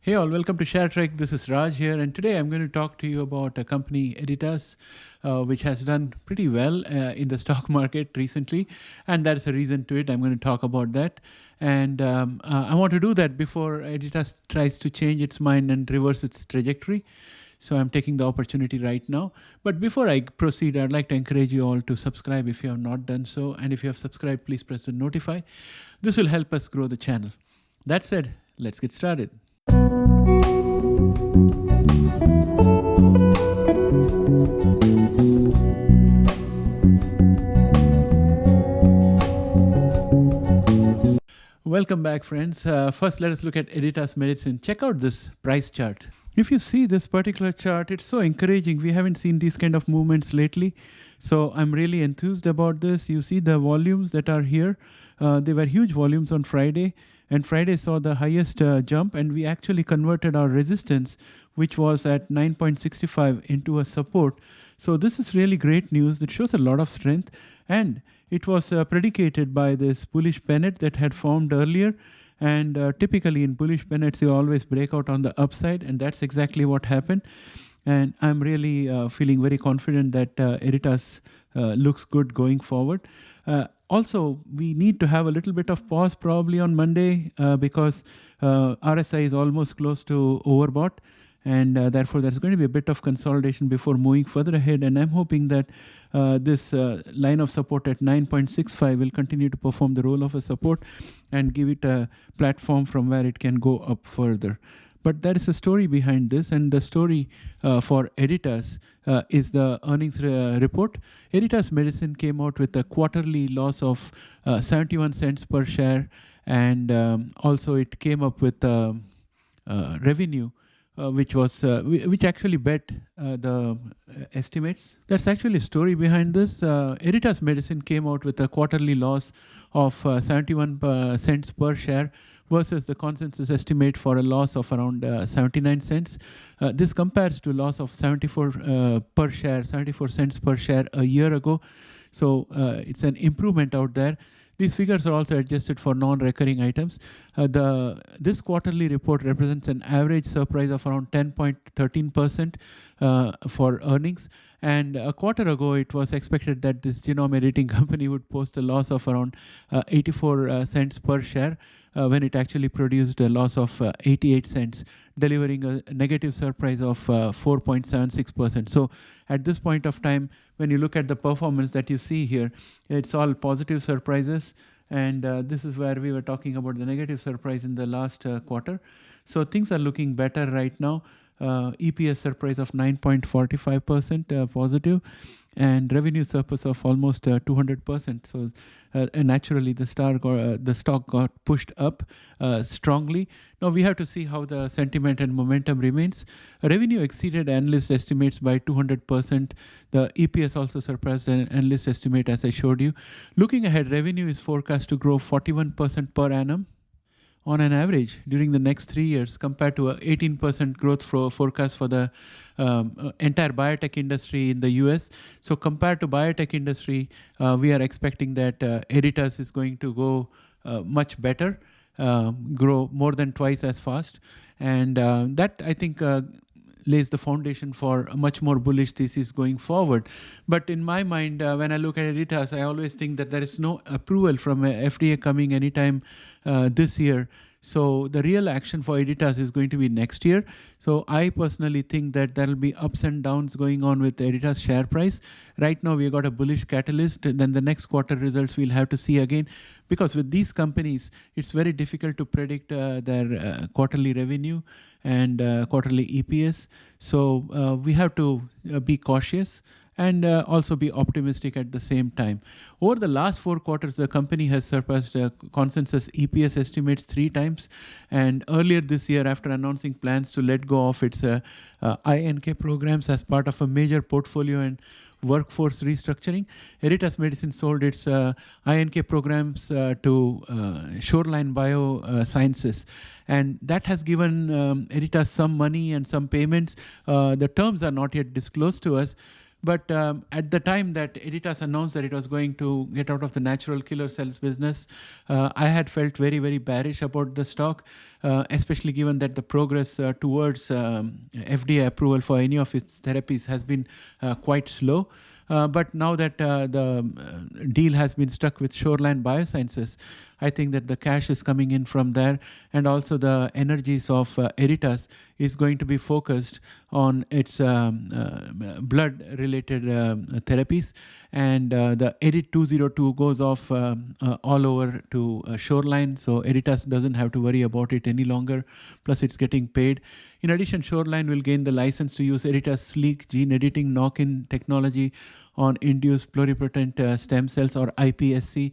Hey all, welcome to Share Trek. This is Raj here, and today I'm going to talk to you about a company, Editas, which has done pretty well in the stock market recently, and there's a reason to it. I'm going to talk about that, and I want to do that before Editas tries to change its mind and reverse its trajectory. So I'm taking the opportunity right now. But before I proceed, I'd like to encourage you all to subscribe if you have not done so, and if you have subscribed, please press the notify. This will help us grow the channel. That said, let's get started. Welcome back, friends. First, let us look at Editas Medicine. Check out this price chart. If you see this particular chart, it's so encouraging. We haven't seen these kind of movements lately. So I'm really enthused about this. You see the volumes that are here. They were huge volumes on Friday. And Friday saw the highest jump. And we actually converted our resistance, which was at 9.65, into a support. So this is really great news. It shows a lot of strength. And it was predicated by this bullish pennant that had formed earlier. And typically in bullish pennants, you always break out on the upside. And that's exactly what happened. And I'm really feeling very confident that Editas looks good going forward. Also, we need to have a little bit of pause probably on Monday because RSI is almost close to overbought. And therefore, there's going to be a bit of consolidation before moving further ahead. And I'm hoping that this line of support at 9.65 will continue to perform the role of a support and give it a platform from where it can go up further. But there is a story behind this, and the story for Editas is the earnings report. Editas Medicine came out with a quarterly loss of 71 cents per share, and also it came up with revenue which actually bet the estimates. That's actually a story behind this. Editas Medicine came out with a quarterly loss of 71 cents per share versus the consensus estimate for a loss of around 79 cents. This compares to loss of 74 cents per share a year ago. So it's an improvement out there. These figures are also adjusted for non-recurring items. This quarterly report represents an average surprise of around 10.13% for earnings. And a quarter ago, it was expected that this genome editing company would post a loss of around 84 cents per share when it actually produced a loss of 88 cents, delivering a negative surprise of 4.76%. So at this point of time, when you look at the performance that you see here, it's all positive surprises. And this is where we were talking about the negative surprise in the last quarter. So things are looking better right now. EPS surprise of 9.45% positive, and revenue surplus of almost 200%. So naturally, the stock got pushed up strongly. Now we have to see how the sentiment and momentum remains. Revenue exceeded analyst estimates by 200%. The EPS also surpassed an analyst estimate, as I showed you. Looking ahead, revenue is forecast to grow 41% per annum on an average during the next 3 years, compared to an 18% growth forecast for the entire biotech industry in the US. So compared to biotech industry, we are expecting that Editas is going to go much better, grow more than twice as fast. And that, I think, lays the foundation for a much more bullish thesis going forward. But in my mind, when I look at Editas, I always think that there is no approval from FDA coming anytime this year. So the real action for Editas is going to be next year. So I personally think that there will be ups and downs going on with Editas share price. Right now, we got a bullish catalyst. Then the next quarter results we'll have to see again. Because with these companies, it's very difficult to predict their quarterly revenue and quarterly EPS. So we have to be cautious and also be optimistic at the same time. Over the last 4 quarters, the company has surpassed consensus EPS estimates 3 times. And earlier this year, after announcing plans to let go of its INK programs as part of a major portfolio and workforce restructuring, Editas Medicine sold its INK programs to Shoreline Biosciences. And that has given Editas some money and some payments. The terms are not yet disclosed to us. But at the time that Editas announced that it was going to get out of the natural killer cells business, I had felt very, very bearish about the stock, especially given that the progress towards FDA approval for any of its therapies has been quite slow. But now that the deal has been struck with Shoreline Biosciences, I think that the cash is coming in from there, and also the energies of Editas is going to be focused on its blood-related therapies, and the Edit 202 goes off all over to Shoreline, so Editas doesn't have to worry about it any longer, plus it's getting paid. In addition, Shoreline will gain the license to use Editas' sleek gene editing knock-in technology on induced pluripotent stem cells, or iPSC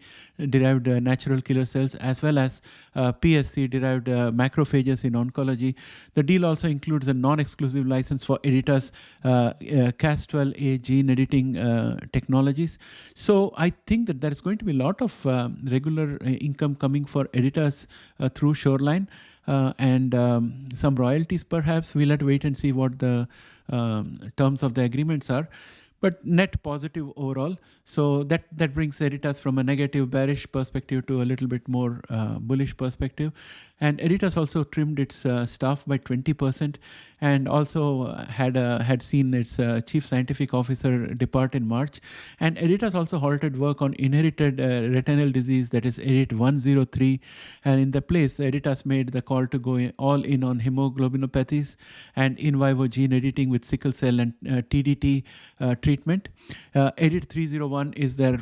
derived natural killer cells, as well as PSC derived macrophages in oncology. The deal also includes a non-exclusive license for Editas Cas12a gene editing technologies. So I think that there is going to be a lot of regular income coming for Editas through Shoreline. And some royalties perhaps. We'll have to wait and see what the terms of the agreements are. But net positive overall. So that brings Editas from a negative bearish perspective to a little bit more bullish perspective. And Editas also trimmed its staff by 20%, and also had seen its chief scientific officer depart in March. And Editas also halted work on inherited retinal disease, that is Edit 103. And in the place, Editas made the call to go all in on hemoglobinopathies and in vivo gene editing with sickle cell and TDT treatment. Edit 301 is their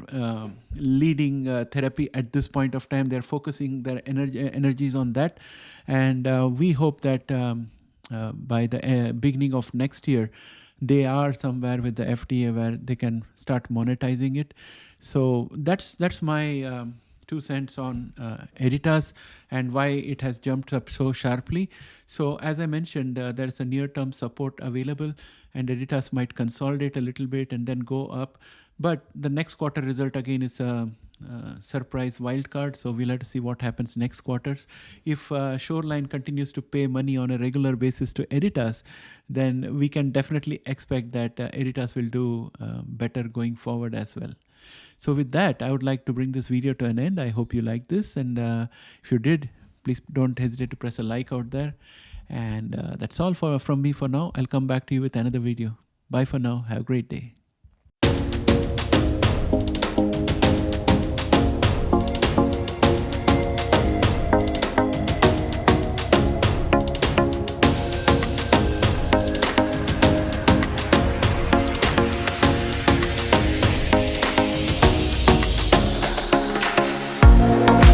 leading therapy at this point of time. They're focusing their energies on that. And we hope that by the beginning of next year, they are somewhere with the FDA where they can start monetizing it. So that's my 2 cents on Editas and why it has jumped up so sharply. So as I mentioned, there's a near-term support available, and Editas might consolidate a little bit and then go up. But the next quarter result again is a surprise wildcard, so we'll have to see what happens next quarters. If Shoreline continues to pay money on a regular basis to Editas, then we can definitely expect that Editas will do better going forward as well. So with that, I would like to bring this video to an end. I hope you liked this, and if you did, please don't hesitate to press a like out there. And that's all from me for now. I'll come back to you with another video. Bye for now. Have a great day.